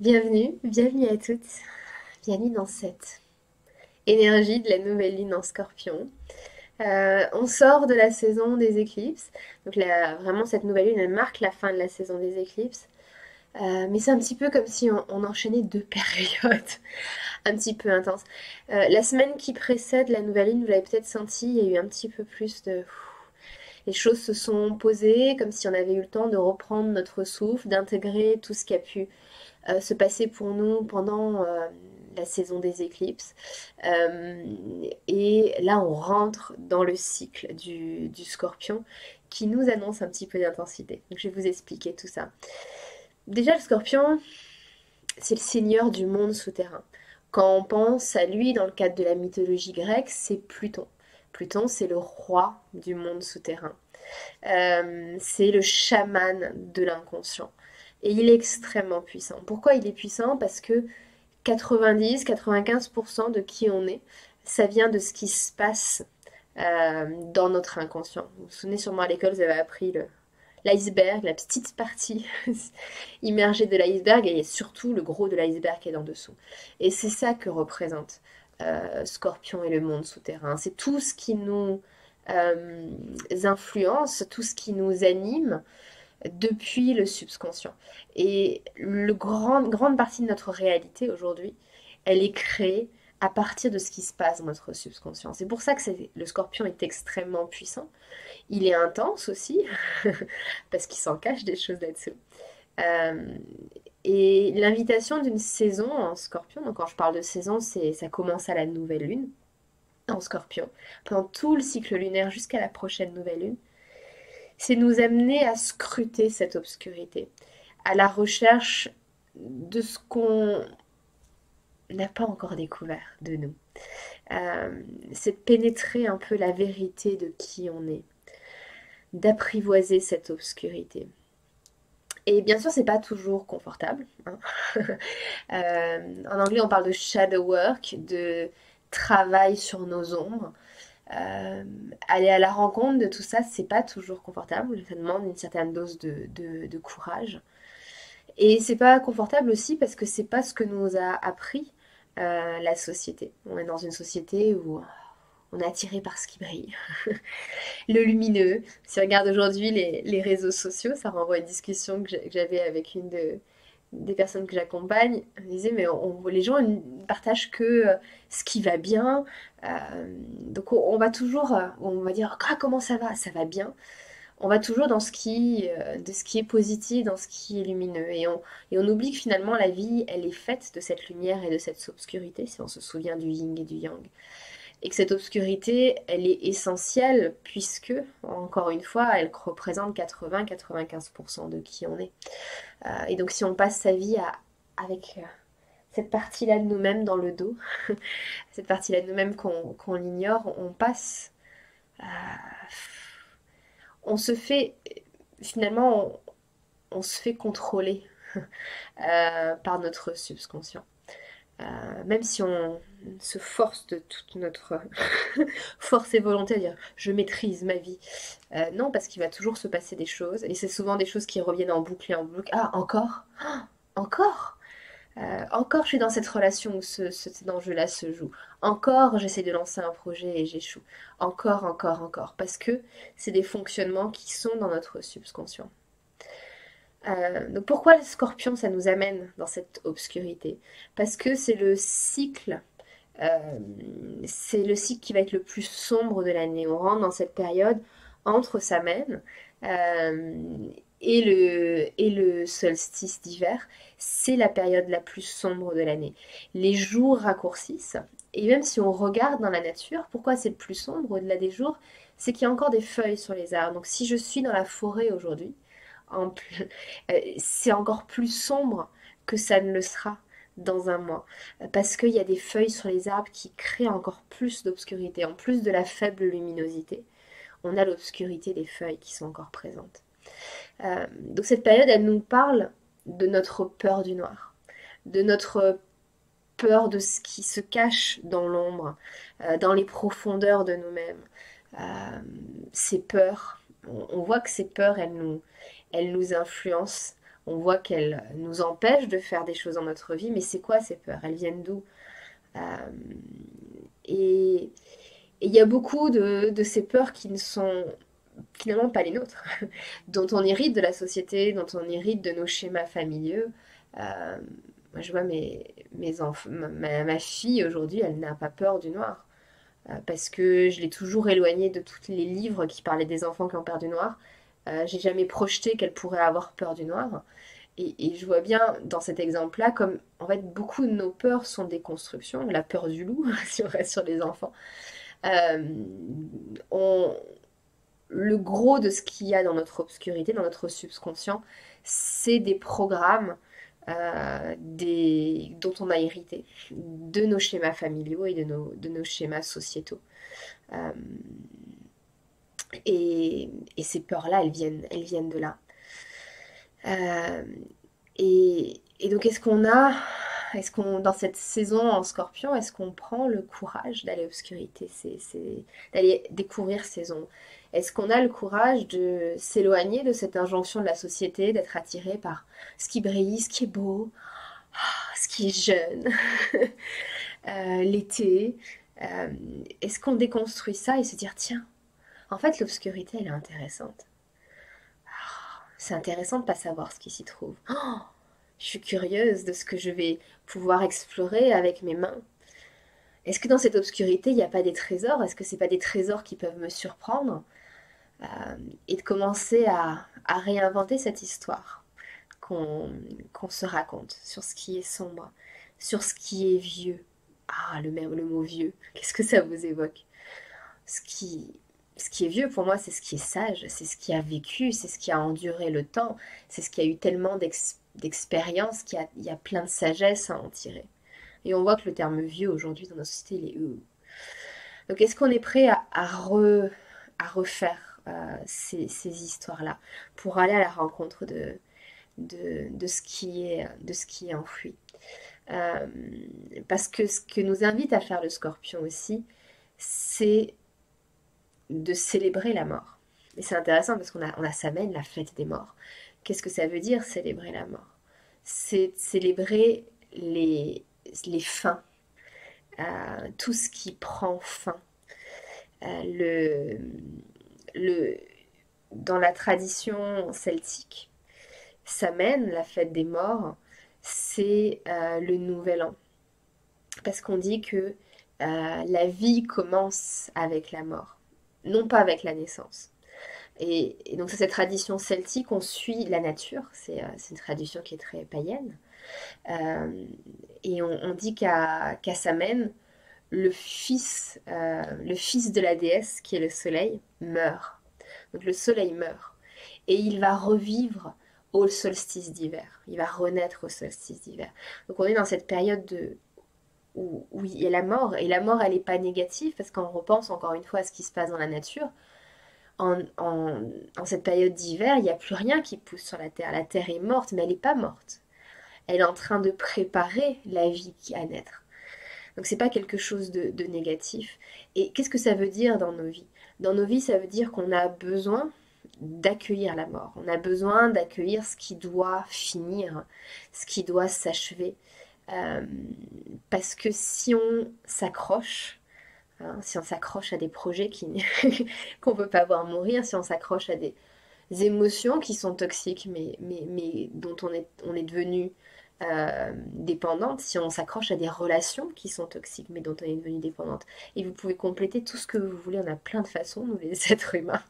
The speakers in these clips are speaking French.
Bienvenue à toutes, bienvenue dans cette énergie de la nouvelle lune en Scorpion. On sort de la saison des éclipses, donc vraiment cette nouvelle lune elle marque la fin de la saison des éclipses. Mais c'est un petit peu comme si on enchaînait deux périodes un petit peu intenses. La semaine qui précède la nouvelle lune, vous l'avez peut-être senti, il y a eu un petit peu plus de... Les choses se sont posées comme si on avait eu le temps de reprendre notre souffle, d'intégrer tout ce qui a pu se passer pour nous pendant la saison des éclipses. Euh, et là, on rentre dans le cycle du Scorpion qui nous annonce un petit peu d'intensité. Donc, je vais vous expliquer tout ça. Déjà, le Scorpion, c'est le seigneur du monde souterrain. Quand on pense à lui dans le cadre de la mythologie grecque, c'est Pluton. Pluton, c'est le roi du monde souterrain. C'est le chaman de l'inconscient. Et il est extrêmement puissant. Pourquoi il est puissant? Parce que 90-95% de qui on est, ça vient de ce qui se passe dans notre inconscient. Vous vous souvenez sûrement à l'école, vous avez appris l'iceberg, la petite partie immergée de l'iceberg et surtout le gros de l'iceberg qui est en dessous. Et c'est ça que représente Scorpion et le monde souterrain. C'est tout ce qui nous influence, tout ce qui nous anime depuis le subconscient. Et grande partie de notre réalité aujourd'hui, elle est créée à partir de ce qui se passe dans notre subconscient. C'est pour ça que le scorpion est extrêmement puissant. Il est intense aussi, parce qu'il s'en cache des choses là-dessous. Euh, et l'invitation d'une saison en scorpion, donc quand je parle de saison, ça commence à la nouvelle lune en scorpion, pendant tout le cycle lunaire jusqu'à la prochaine nouvelle lune, c'est nous amener à scruter cette obscurité, à la recherche de ce qu'on n'a pas encore découvert de nous. C'est de pénétrer un peu la vérité de qui on est, d'apprivoiser cette obscurité. Et bien sûr, c'est pas toujours confortable, hein. En anglais, on parle de shadow work, de travail sur nos ombres. Euh, Aller à la rencontre de tout ça, c'est pas toujours confortable. Ça demande une certaine dose de courage. Et c'est pas confortable aussi parce que c'est pas ce que nous a appris la société. On est dans une société où on est attiré par ce qui brille, le lumineux. Si on regarde aujourd'hui les réseaux sociaux, ça renvoie à une discussion que j'avais avec des personnes que j'accompagne. Elle me disait, mais les gens ne partagent que ce qui va bien. Donc on va toujours, on va dire, ah, comment ça va? Ça va bien. On va toujours dans de ce qui est positif, dans ce qui est lumineux. Et on oublie que finalement la vie, elle est faite de cette lumière et de cette obscurité, si on se souvient du yin et du yang. Et que cette obscurité, elle est essentielle puisque, encore une fois, elle représente 80-95% de qui on est. Et donc si on passe sa vie avec cette partie-là de nous-mêmes dans le dos, cette partie-là de nous-mêmes qu'on ignore, on passe... euh, on se fait... Finalement, on se fait contrôler par notre subconscient. Même si on se force de toute notre force et volonté à dire je maîtrise ma vie. Non, parce qu'il va toujours se passer des choses, et c'est souvent des choses qui reviennent en boucle et en boucle. Ah, encore? Ah, encore? Encore je suis dans cette relation où cet enjeu-là se joue. Encore j'essaie de lancer un projet et j'échoue. Encore. Parce que c'est des fonctionnements qui sont dans notre subconscient. Donc pourquoi le scorpion, ça nous amène dans cette obscurité? Parce que euh, c'est le cycle qui va être le plus sombre de l'année. On rentre dans cette période entre Samhain et le solstice d'hiver. C'est la période la plus sombre de l'année. Les jours raccourcissent. Et même si on regarde dans la nature, pourquoi c'est le plus sombre au-delà des jours? C'est qu'il y a encore des feuilles sur les arbres. Donc si je suis dans la forêt aujourd'hui, en c'est encore plus sombre que ça ne le sera dans un mois. Parce qu'il y a des feuilles sur les arbres qui créent encore plus d'obscurité. En plus de la faible luminosité, on a l'obscurité des feuilles qui sont encore présentes. Donc cette période, elle nous parle de notre peur du noir, de notre peur de ce qui se cache dans l'ombre, dans les profondeurs de nous-mêmes. Ces peurs, on voit que ces peurs, elles nous influencent On voit qu'elles nous empêchent de faire des choses dans notre vie, mais c'est quoi ces peurs? Elles viennent d'où? Euh, et et il y a beaucoup de ces peurs qui ne sont finalement pas les nôtres, dont on hérite de la société, dont on hérite de nos schémas familiaux. Euh, Moi, je vois mes enfants, ma fille aujourd'hui, elle n'a pas peur du noir. Parce que je l'ai toujours éloignée de tous les livres qui parlaient des enfants qui ont peur du noir. J'ai jamais projeté qu'elle pourrait avoir peur du noir. Et je vois bien dans cet exemple-là, comme en fait beaucoup de nos peurs sont des constructions, la peur du loup, si on reste sur les enfants. Euh, on, le gros de ce qu'il y a dans notre obscurité, dans notre subconscient, c'est des programmes dont on a hérité, de nos schémas familiaux et de nos schémas sociétaux. Euh, et ces peurs-là, elles viennent de là. Euh, et donc, dans cette saison en Scorpion, est-ce qu'on prend le courage d'aller à l'obscurité, d'aller découvrir ces ombres? Est-ce qu'on a le courage de s'éloigner de cette injonction de la société, d'être attiré par ce qui brille, ce qui est beau, ce qui est jeune, l'été? Est-ce qu'on déconstruit ça et se dire, tiens, en fait, l'obscurité, elle est intéressante. C'est intéressant de ne pas savoir ce qui s'y trouve. Oh, je suis curieuse de ce que je vais pouvoir explorer avec mes mains. Est-ce que dans cette obscurité, il n'y a pas des trésors? Est-ce que c'est pas des trésors qui peuvent me surprendre? Et de commencer à réinventer cette histoire qu'on se raconte sur ce qui est sombre, sur ce qui est vieux. Ah, le mot vieux, qu'est-ce que ça vous évoque? Ce qui, ce qui est vieux pour moi, c'est ce qui est sage, c'est ce qui a vécu, c'est ce qui a enduré le temps, c'est ce qui a eu tellement d'expérience qu'il y a plein de sagesse à en tirer. Et on voit que le terme vieux aujourd'hui dans notre société, il est Donc est-ce qu'on est prêt à refaire ces histoires-là pour aller à la rencontre de ce qui est enfoui? Euh, Parce que ce que nous invite à faire le scorpion aussi, c'est de célébrer la mort. Et c'est intéressant parce on a Samhain, la fête des morts. Qu'est-ce que ça veut dire célébrer la mort? C'est célébrer les fins, tout ce qui prend fin. Euh, le, le, Dans la tradition celtique, Samhain, la fête des morts, c'est le nouvel an. Parce qu'on dit que la vie commence avec la mort, non pas avec la naissance. Et donc, cette tradition celtique, on suit la nature. C'est une tradition qui est très païenne. Euh, et on dit qu'à Samhain, le fils de la déesse, qui est le soleil, meurt. Donc, le soleil meurt. Et il va revivre au solstice d'hiver. Il va renaître au solstice d'hiver. Donc, on est dans cette période où il y a la mort. Et la mort, elle n'est pas négative, parce qu'on repense encore une fois à ce qui se passe dans la nature. En cette période d'hiver, il n'y a plus rien qui pousse sur la terre. La terre est morte, mais elle n'est pas morte. Elle est en train de préparer la vie qui à naître. Donc c'est pas quelque chose de négatif. Et qu'est-ce que ça veut dire dans nos vies? Dans nos vies, ça veut dire qu'on a besoin d'accueillir la mort. On a besoin d'accueillir ce qui doit finir, ce qui doit s'achever. Euh, Parce que si on s'accroche, hein, si on s'accroche à des projets qu'on ne peut pas voir mourir, si on s'accroche à des émotions qui sont toxiques, mais dont on est devenu dépendante, si on s'accroche à des relations qui sont toxiques, mais dont on est devenu dépendante. Et vous pouvez compléter tout ce que vous voulez, on a plein de façons, nous les êtres humains,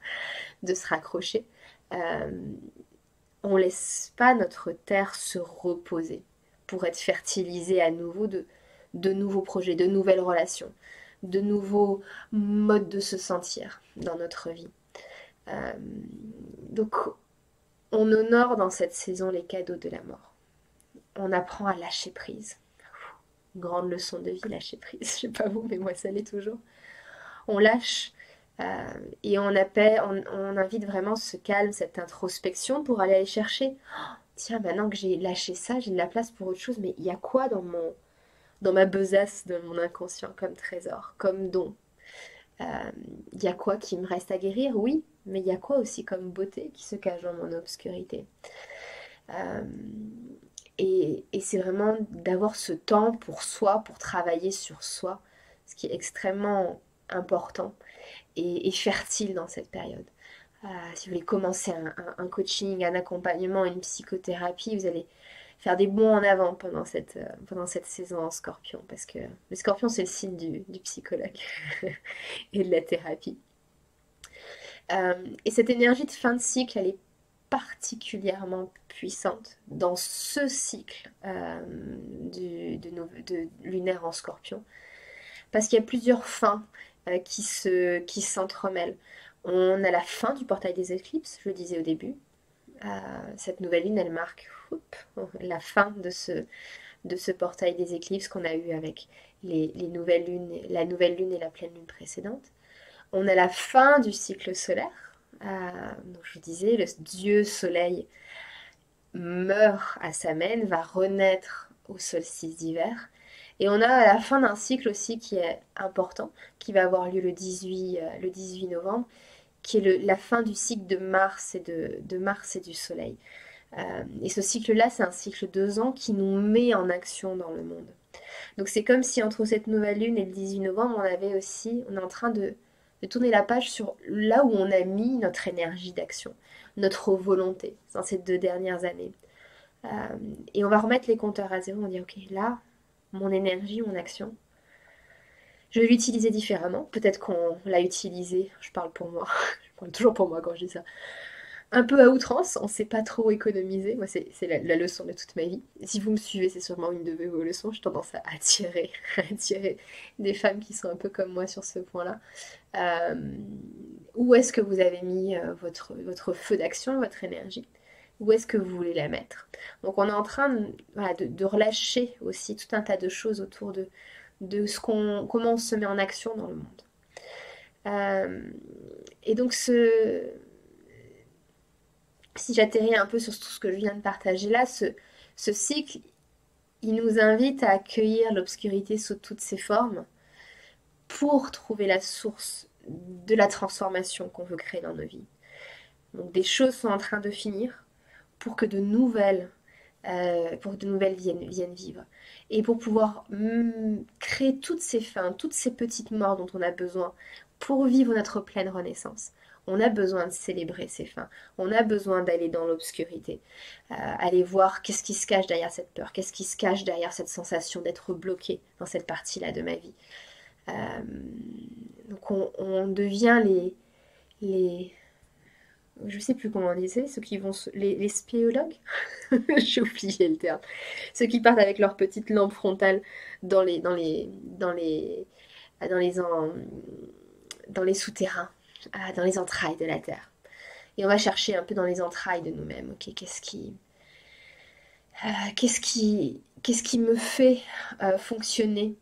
de se raccrocher. Euh, on laisse pas notre terre se reposer pour être fertilisée à nouveau de nouveaux projets, de nouvelles relations, de nouveaux modes de se sentir dans notre vie. Euh, donc, on honore dans cette saison les cadeaux de la mort. On apprend à lâcher prise. Grande leçon de vie, lâcher prise. Je sais pas vous, mais moi ça l'est toujours. On lâche et on invite vraiment ce calme, cette introspection pour aller chercher. Oh, tiens, maintenant que j'ai lâché ça, j'ai de la place pour autre chose. Mais il y a quoi dans ma besace, dans mon inconscient, comme trésor, comme don? Il y a quoi qui me reste à guérir? Oui, mais il y a quoi aussi comme beauté qui se cache dans mon obscurité? Euh, et c'est vraiment d'avoir ce temps pour soi, pour travailler sur soi, ce qui est extrêmement important et fertile dans cette période. Si vous voulez commencer un coaching, un accompagnement, une psychothérapie, vous allez faire des bonds en avant pendant cette saison en scorpion, parce que le scorpion, c'est le signe du psychologue et de la thérapie. Et cette énergie de fin de cycle, elle est particulièrement puissante dans ce cycle de lunaire en scorpion, parce qu'il y a plusieurs fins qui s'entremêlent. On a la fin du portail des éclipses, je le disais au début. Cette nouvelle lune, elle marque la fin de ce portail des éclipses qu'on a eu avec les nouvelles lunes, la nouvelle lune et la pleine lune précédente. On a la fin du cycle solaire. Donc je vous disais, le dieu soleil meurt à Samhain, va renaître au solstice d'hiver. Et on a la fin d'un cycle aussi qui est important, qui va avoir lieu le 18 novembre, qui est la fin du cycle de Mars de Mars et du Soleil. Et ce cycle-là, c'est un cycle de 2 ans qui nous met en action dans le monde. Donc c'est comme si entre cette nouvelle lune et le 18 novembre, on est en train de tourner la page sur là où on a mis notre énergie d'action, notre volonté dans ces 2 dernières années. Euh, et on va remettre les compteurs à zéro, on dit ok, là, mon énergie, mon action, je vais l'utiliser différemment. Peut-être qu'on l'a utilisé, je parle pour moi, je parle toujours pour moi quand je dis ça, un peu à outrance, on ne sait pas trop économiser. Moi, c'est la leçon de toute ma vie. Et si vous me suivez, c'est sûrement une de vos leçons. J'ai tendance à attirer des femmes qui sont un peu comme moi sur ce point-là. Euh, Où est-ce que vous avez mis votre feu d'action, votre énergie? Où est-ce que vous voulez la mettre? Donc on est en train voilà, de relâcher aussi tout un tas de choses autour de comment on se met en action dans le monde. Euh, et donc si j'atterris un peu sur tout ce que je viens de partager là, ce cycle, il nous invite à accueillir l'obscurité sous toutes ses formes pour trouver la source de la transformation qu'on veut créer dans nos vies. Donc des choses sont en train de finir pour que de nouvelles, viennent vivre. Et pour pouvoir créer toutes ces fins, toutes ces petites morts dont on a besoin pour vivre notre pleine renaissance. On a besoin de célébrer ces fins. On a besoin d'aller dans l'obscurité. Aller voir qu'est-ce qui se cache derrière cette peur, qu'est-ce qui se cache derrière cette sensation d'être bloqué dans cette partie-là de ma vie. Euh, donc on devient les je sais plus comment on disait, ceux qui vont les spéologues, j'ai oublié le terme, ceux qui partent avec leur petite lampe frontale dans les dans les dans les dans les en- dans les souterrains, dans les entrailles de la terre. Et on va chercher un peu dans les entrailles de nous-mêmes. Ok, qu'est-ce qui me fait fonctionner,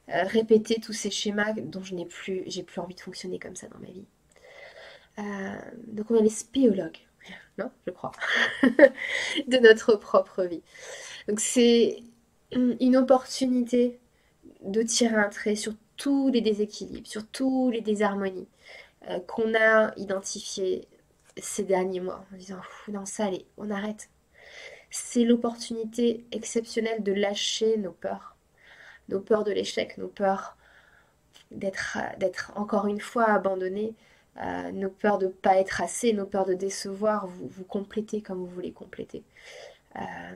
répéter tous ces schémas dont j'ai plus envie de fonctionner comme ça dans ma vie. Donc on est les spéologues, non, je crois, de notre propre vie. Donc c'est une opportunité de tirer un trait sur tous les déséquilibres, sur tous les désharmonies qu'on a identifiés ces derniers mois, en disant non ça allez, on arrête. C'est l'opportunité exceptionnelle de lâcher nos peurs de l'échec, nos peurs d'être encore une fois abandonnés, nos peurs de ne pas être assez, nos peurs de décevoir, vous complétez comme vous voulez compléter. Euh,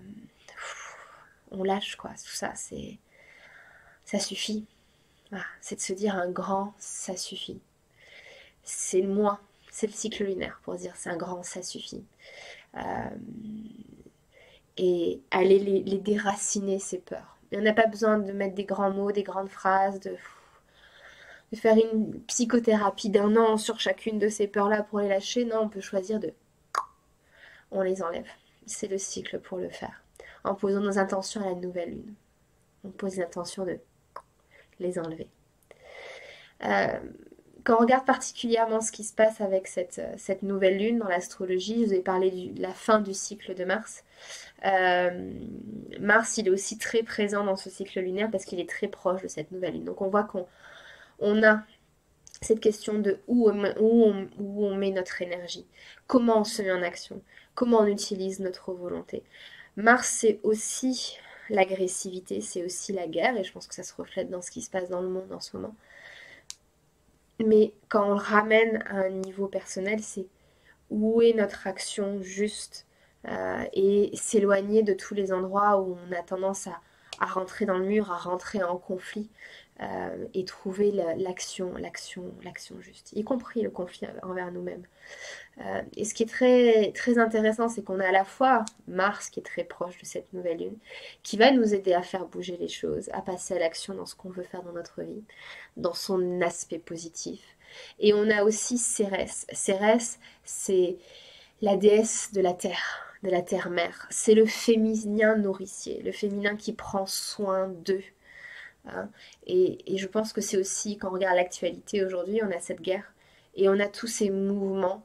on lâche quoi, tout ça, ça suffit. Voilà, c'est de se dire un grand ça suffit. C'est le moi, c'est le cycle lunaire pour dire c'est un grand ça suffit. Euh, et aller les déraciner ces peurs. Et on n'a pas besoin de mettre des grands mots, des grandes phrases, de faire une psychothérapie d'1 an sur chacune de ces peurs-là pour les lâcher. Non, on peut choisir on les enlève. C'est le cycle pour le faire. En posant nos intentions à la nouvelle lune. On pose l'intention de les enlever. Euh, Quand on regarde particulièrement ce qui se passe avec cette nouvelle lune dans l'astrologie, je vous ai parlé de la fin du cycle de Mars. Mars, il est aussi très présent dans ce cycle lunaire parce qu'il est très proche de cette nouvelle lune. Donc on voit qu'on a cette question de où on met notre énergie, comment on se met en action, comment on utilise notre volonté. Mars, c'est aussi l'agressivité, c'est aussi la guerre, et je pense que ça se reflète dans ce qui se passe dans le monde en ce moment. Mais quand on le ramène à un niveau personnel, c'est où est notre action juste et s'éloigner de tous les endroits où on a tendance à rentrer dans le mur, à rentrer en conflit et trouver l'action juste, y compris le conflit envers nous-mêmes. Et ce qui est très, très intéressant, c'est qu'on a à la fois Mars qui est très proche de cette nouvelle lune, qui va nous aider à faire bouger les choses, à passer à l'action dans ce qu'on veut faire dans notre vie, dans son aspect positif. Et on a aussi Cérès. Cérès, c'est la déesse de la terre-mère. C'est le féminin nourricier, le féminin qui prend soin d'eux. Hein. Et je pense que c'est aussi, quand on regarde l'actualité aujourd'hui, on a cette guerre et on a tous ces mouvements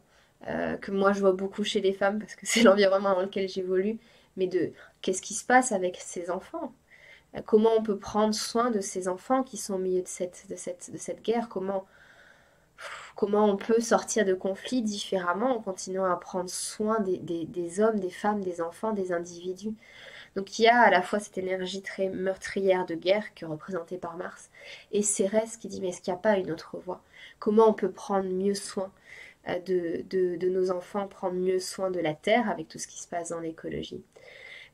que moi je vois beaucoup chez les femmes parce que c'est l'environnement dans lequel j'évolue, mais de qu'est-ce qui se passe avec ces enfants? Comment on peut prendre soin de ces enfants qui sont au milieu de cette guerre? Comment on peut sortir de conflits différemment en continuant à prendre soin des hommes, des femmes, des enfants, des individus? Donc il y a à la fois cette énergie très meurtrière de guerre qui est représentée par Mars, et Cérès qui dit mais est-ce qu'il n'y a pas une autre voie? Comment on peut prendre mieux soin de nos enfants, prendre mieux soin de la Terre avec tout ce qui se passe dans l'écologie?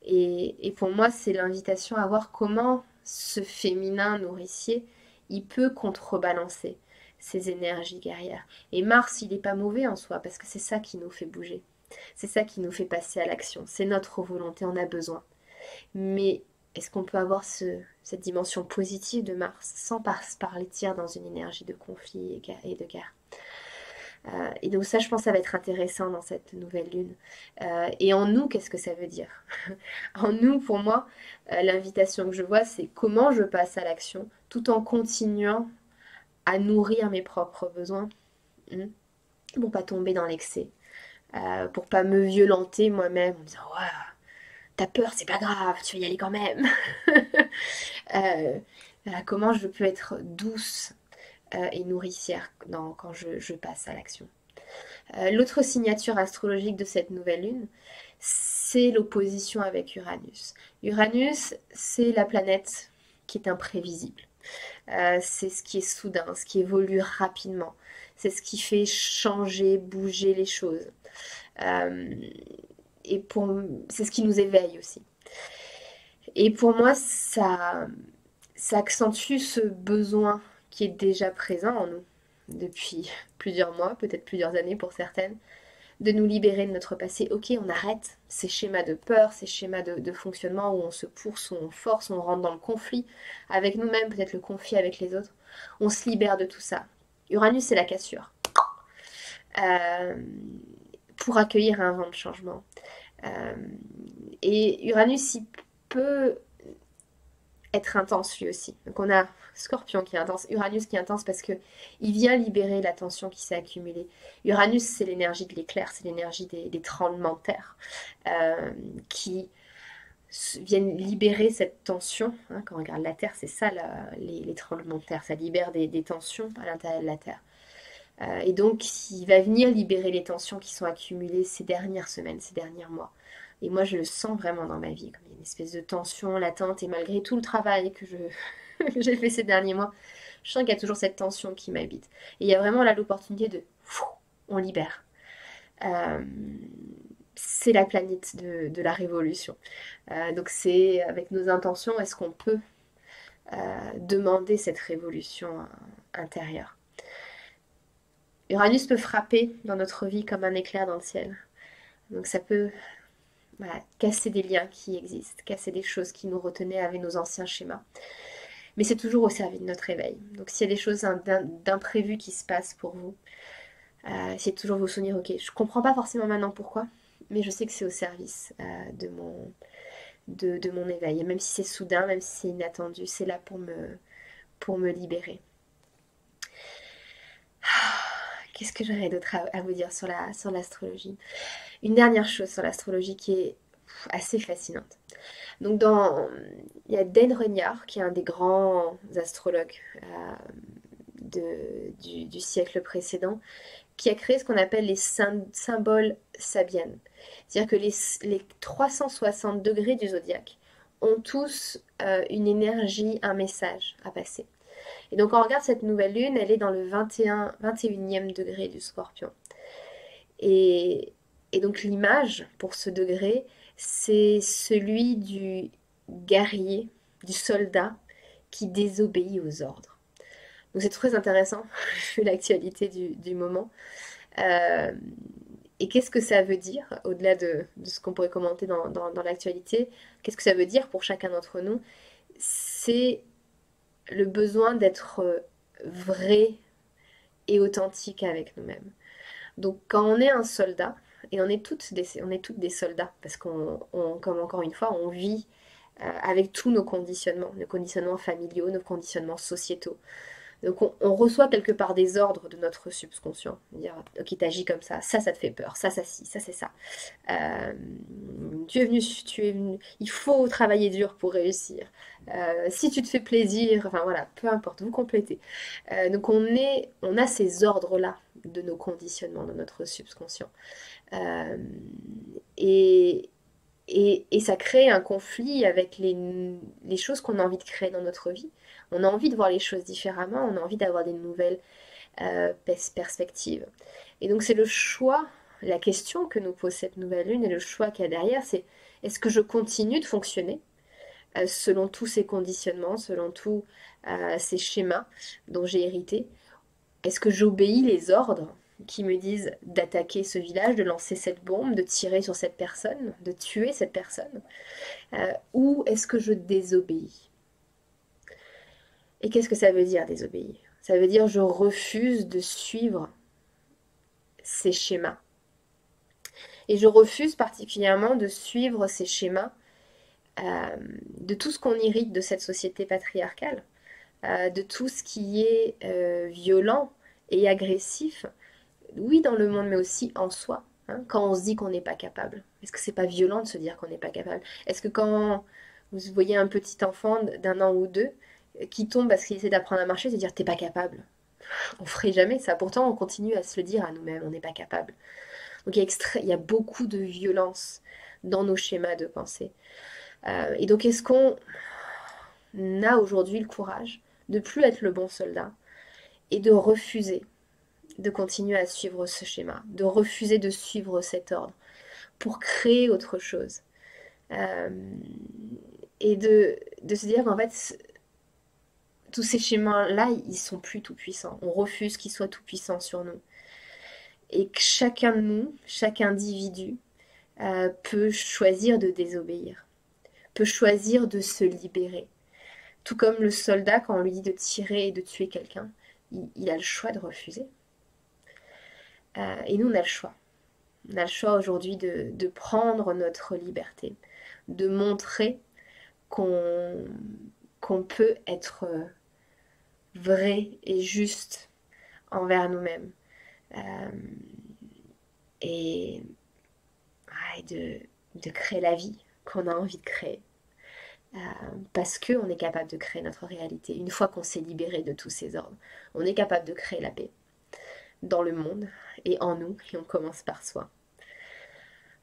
Et pour moi, c'est l'invitation à voir comment ce féminin nourricier, il peut contrebalancer ces énergies guerrières. Et Mars, il n'est pas mauvais en soi, parce que c'est ça qui nous fait bouger. C'est ça qui nous fait passer à l'action. C'est notre volonté, on a besoin. Mais est-ce qu'on peut avoir cette dimension positive de Mars sans partir dans une énergie de conflit et de guerre? Et donc ça, je pense, ça va être intéressant dans cette nouvelle lune. Et en nous, qu'est-ce que ça veut dire? En nous, pour moi, l'invitation que je vois, c'est comment je passe à l'action tout en continuant à nourrir mes propres besoins, pour pas tomber dans l'excès, pour pas me violenter moi-même en me disant ouais, t'as peur, c'est pas grave, tu vas y aller quand même. Comment je peux être douce et nourricière quand je passe à l'action. L'autre signature astrologique de cette nouvelle lune, c'est l'opposition avec Uranus. Uranus, c'est la planète qui est imprévisible. C'est ce qui est soudain, ce qui évolue rapidement. C'est ce qui fait changer, bouger les choses. Et c'est ce qui nous éveille aussi. Et pour moi, ça accentue ce besoin qui est déjà présent en nous depuis plusieurs mois, peut-être plusieurs années pour certaines, de nous libérer de notre passé. Ok, on arrête ces schémas de peur, ces schémas de fonctionnement où on se pousse, où on force, on rentre dans le conflit avec nous-mêmes, peut-être le conflit avec les autres. On se libère de tout ça. Uranus, c'est la cassure. Pour accueillir un vent de changement. Et Uranus, il peut être intense lui aussi. Donc on a Scorpion qui est intense, Uranus qui est intense parce que il vient libérer la tension qui s'est accumulée. Uranus, c'est l'énergie de l'éclair, c'est l'énergie des tremblements de terre qui viennent libérer cette tension. Hein, quand on regarde la Terre, c'est ça les tremblements de terre, ça libère des tensions à l'intérieur de la Terre. Et donc, il va venir libérer les tensions qui sont accumulées ces dernières semaines, ces derniers mois. Et moi, je le sens vraiment dans ma vie, comme il y a une espèce de tension latente. Et malgré tout le travail que j'ai fait ces derniers mois, je sens qu'il y a toujours cette tension qui m'habite. Et il y a vraiment là l'opportunité de... On libère. C'est la planète de la révolution. Donc c'est avec nos intentions, est-ce qu'on peut demander cette révolution intérieure? Uranus peut frapper dans notre vie comme un éclair dans le ciel. Donc ça peut casser des liens qui existent, casser des choses qui nous retenaient avec nos anciens schémas. Mais c'est toujours au service de notre éveil. Donc s'il y a des choses d'imprévues qui se passent pour vous, essayez de toujours vous souvenir, ok, je comprends pas forcément maintenant pourquoi, mais je sais que c'est au service de mon éveil. Et même si c'est soudain, même si c'est inattendu, c'est là pour me libérer. Qu'est-ce que j'aurais d'autre à vous dire sur l'astrologie? Une dernière chose sur l'astrologie qui est assez fascinante. Donc il y a Dan Regnard qui est un des grands astrologues du siècle précédent, qui a créé ce qu'on appelle les symboles sabiennes. C'est-à-dire que les 360 degrés du zodiaque ont tous une énergie, un message à passer. Et donc quand on regarde cette nouvelle lune, elle est dans le 21e degré du Scorpion. Et, et donc l'image pour ce degré, c'est celui du guerrier, du soldat qui désobéit aux ordres. Donc c'est très intéressant, vu l'actualité du moment. Euh, et qu'est-ce que ça veut dire, au-delà de ce qu'on pourrait commenter dans l'actualité, qu'est-ce que ça veut dire pour chacun d'entre nous? C'est le besoin d'être vrai et authentique avec nous-mêmes. Donc quand on est un soldat, et on est toutes des soldats, parce comme encore une fois, on vit avec tous nos conditionnements familiaux, nos conditionnements sociétaux. Donc on reçoit quelque part des ordres de notre subconscient. Dire, ok, t'agis comme ça te fait peur, ça si, ça c'est ça. Euh, tu es venu, il faut travailler dur pour réussir. Si tu te fais plaisir, enfin voilà, peu importe, vous complétez. Donc on a ces ordres-là de nos conditionnements, de notre subconscient. Euh, et, et ça crée un conflit avec les choses qu'on a envie de créer dans notre vie. On a envie de voir les choses différemment, on a envie d'avoir des nouvelles perspectives. Et donc c'est le choix, la question que nous pose cette nouvelle lune et le choix qu'il y a derrière, c'est est-ce que je continue de fonctionner selon tous ces conditionnements, selon tous ces schémas dont j'ai hérité? Est-ce que j'obéis les ordres qui me disent d'attaquer ce village, de lancer cette bombe, de tirer sur cette personne, de tuer cette personne? Ou est-ce que je désobéis? Et qu'est-ce que ça veut dire désobéir? Ça veut dire je refuse de suivre ces schémas. Et je refuse particulièrement de suivre ces schémas de tout ce qu'on hérite de cette société patriarcale, de tout ce qui est violent et agressif, oui dans le monde mais aussi en soi. Hein, quand on se dit qu'on n'est pas capable, est-ce que c'est pas violent de se dire qu'on n'est pas capable? Est-ce que quand vous voyez un petit enfant d'un an ou deux qui tombe parce qu'il essaie d'apprendre à marcher, se dire t'es pas capable? On ferait jamais ça. Pourtant, on continue à se le dire à nous-mêmes, on n'est pas capable. Donc il y a beaucoup de violence dans nos schémas de pensée. Et donc est-ce qu'on a aujourd'hui le courage de plus être le bon soldat et de refuser de continuer à suivre ce schéma, de refuser de suivre cet ordre pour créer autre chose? Euh, et de se dire qu'en fait, tous ces schémas-là, ils sont plus tout puissants. On refuse qu'ils soient tout puissants sur nous. Et que chacun de nous, chaque individu, peut choisir de désobéir, peut choisir de se libérer. Tout comme le soldat, quand on lui dit de tirer et de tuer quelqu'un, il a le choix de refuser. Et nous, on a le choix. On a le choix aujourd'hui de prendre notre liberté, de montrer qu'on qu'on peut être vrai et juste envers nous-mêmes. Euh, et, et de créer la vie qu'on a envie de créer. Euh, Parce qu'on est capable de créer notre réalité. Une fois qu'on s'est libéré de tous ces ordres, on est capable de créer la paix dans le monde et en nous, et on commence par soi.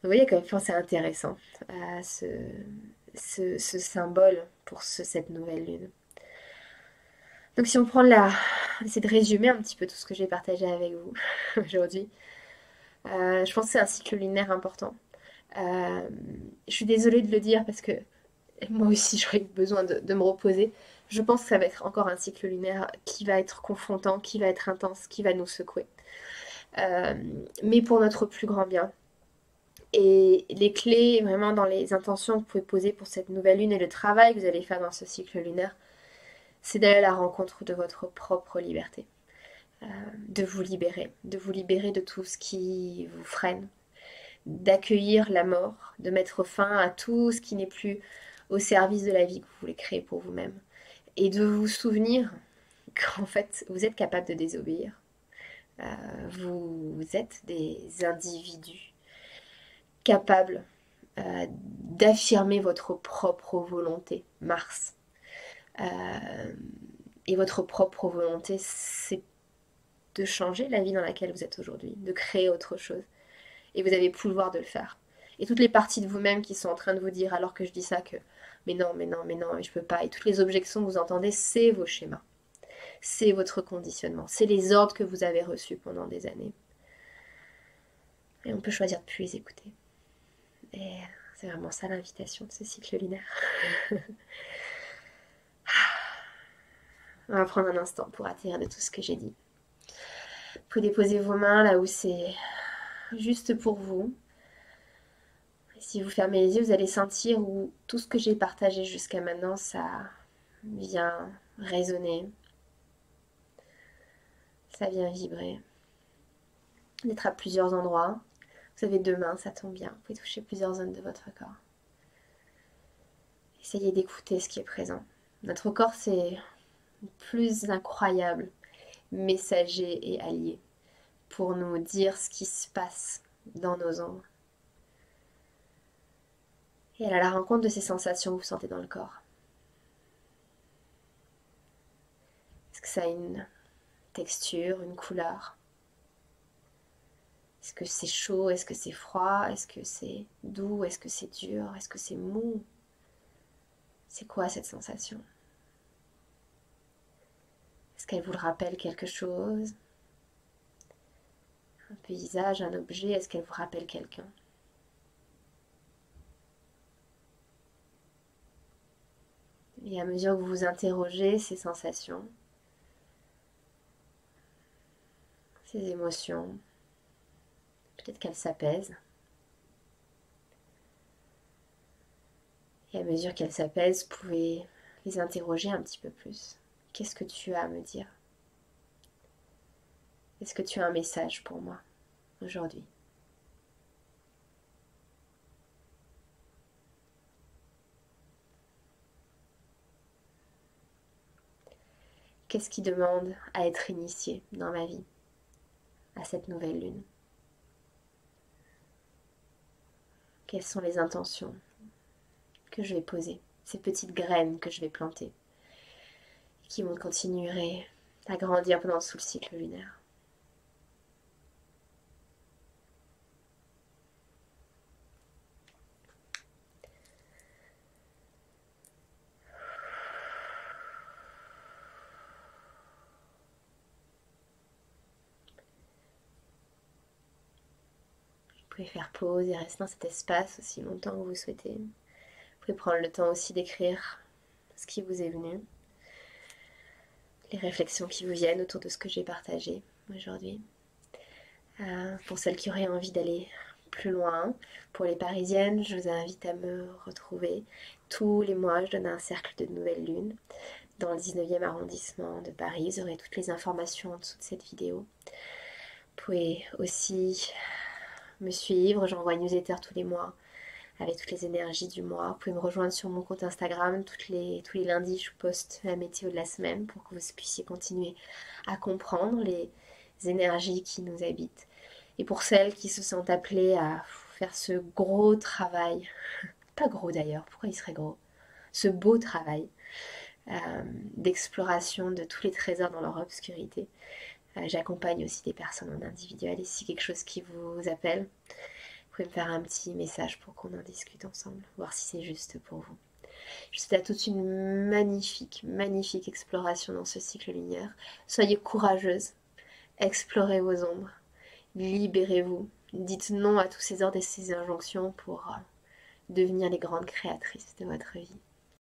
Vous voyez, comme c'est intéressant, ce symbole pour cette nouvelle lune. Donc si on essaie de résumer un petit peu tout ce que j'ai partagé avec vous aujourd'hui, je pense que c'est un cycle lunaire important. Euh, je suis désolée de le dire parce que moi aussi j'aurais eu besoin de me reposer. Je pense que ça va être encore un cycle lunaire qui va être confrontant, qui va être intense, qui va nous secouer. Euh, mais pour notre plus grand bien. Et les clés, vraiment dans les intentions que vous pouvez poser pour cette nouvelle lune et le travail que vous allez faire dans ce cycle lunaire, c'est d'aller à la rencontre de votre propre liberté. De vous libérer de tout ce qui vous freine, d'accueillir la mort, de mettre fin à tout ce qui n'est plus au service de la vie que vous voulez créer pour vous-même. Et de vous souvenir qu'en fait, vous êtes capable de désobéir. Vous êtes des individus capables d'affirmer votre propre volonté, Mars. Et votre propre volonté, c'est de changer la vie dans laquelle vous êtes aujourd'hui, de créer autre chose. Et vous avez le pouvoir de le faire. Et toutes les parties de vous-même qui sont en train de vous dire, alors que je dis ça, que mais non, mais non, mais non, mais je peux pas. Et toutes les objections que vous entendez, c'est vos schémas. C'est votre conditionnement. C'est les ordres que vous avez reçus pendant des années. Et on peut choisir de ne plus les écouter. Et c'est vraiment ça l'invitation de ce cycle lunaire. On va prendre un instant pour atterrir de tout ce que j'ai dit. Vous pouvez déposer vos mains là où c'est juste pour vous. Et si vous fermez les yeux, vous allez sentir où tout ce que j'ai partagé jusqu'à maintenant, ça vient résonner. Ça vient vibrer. D'être à plusieurs endroits. Vous avez deux mains, ça tombe bien. Vous pouvez toucher plusieurs zones de votre corps. Essayez d'écouter ce qui est présent. Notre corps, c'est le plus incroyable messager et allié pour nous dire ce qui se passe dans nos ombres. Et aller à la rencontre de ces sensations que vous sentez dans le corps. Est-ce que ça a une texture, une couleur? Est-ce que c'est chaud? Est-ce que c'est froid? Est-ce que c'est doux? Est-ce que c'est dur? Est-ce que c'est mou? C'est quoi cette sensation? Est-ce qu'elle vous rappelle quelque chose? Un paysage, un objet? Est-ce qu'elle vous rappelle quelqu'un? Et à mesure que vous vous interrogez ces sensations, ces émotions, peut-être qu'elles s'apaisent. Et à mesure qu'elles s'apaisent, vous pouvez les interroger un petit peu plus. Qu'est-ce que tu as à me dire? Est-ce que tu as un message pour moi aujourd'hui? Qu'est-ce qui demande à être initié dans ma vie, à cette nouvelle lune? Quelles sont les intentions que je vais poser, ces petites graines que je vais planter, qui vont continuer à grandir pendant tout le cycle lunaire? Vous pouvez faire pause et rester dans cet espace aussi longtemps que vous souhaitez. Vous pouvez prendre le temps aussi d'écrire ce qui vous est venu, les réflexions qui vous viennent autour de ce que j'ai partagé aujourd'hui. Pour celles qui auraient envie d'aller plus loin, pour les Parisiennes, je vous invite à me retrouver. Tous les mois, je donne un cercle de nouvelle lune dans le 19e arrondissement de Paris. Vous aurez toutes les informations en dessous de cette vidéo. Vous pouvez aussi me suivre, j'envoie une newsletter tous les mois avec toutes les énergies du mois. Vous pouvez me rejoindre sur mon compte Instagram. Tous les lundis, je poste la météo de la semaine pour que vous puissiez continuer à comprendre les énergies qui nous habitent. Et pour celles qui se sentent appelées à faire ce gros travail, pas gros d'ailleurs, pourquoi il serait gros? Ce beau travail d'exploration de tous les trésors dans leur obscurité. J'accompagne aussi des personnes en individuel et si quelque chose qui vous appelle, vous pouvez me faire un petit message pour qu'on en discute ensemble, voir si c'est juste pour vous. Je vous souhaite à tous une magnifique, magnifique exploration dans ce cycle lunaire. Soyez courageuses, explorez vos ombres, libérez-vous, dites non à tous ces ordres et ces injonctions pour devenir les grandes créatrices de votre vie.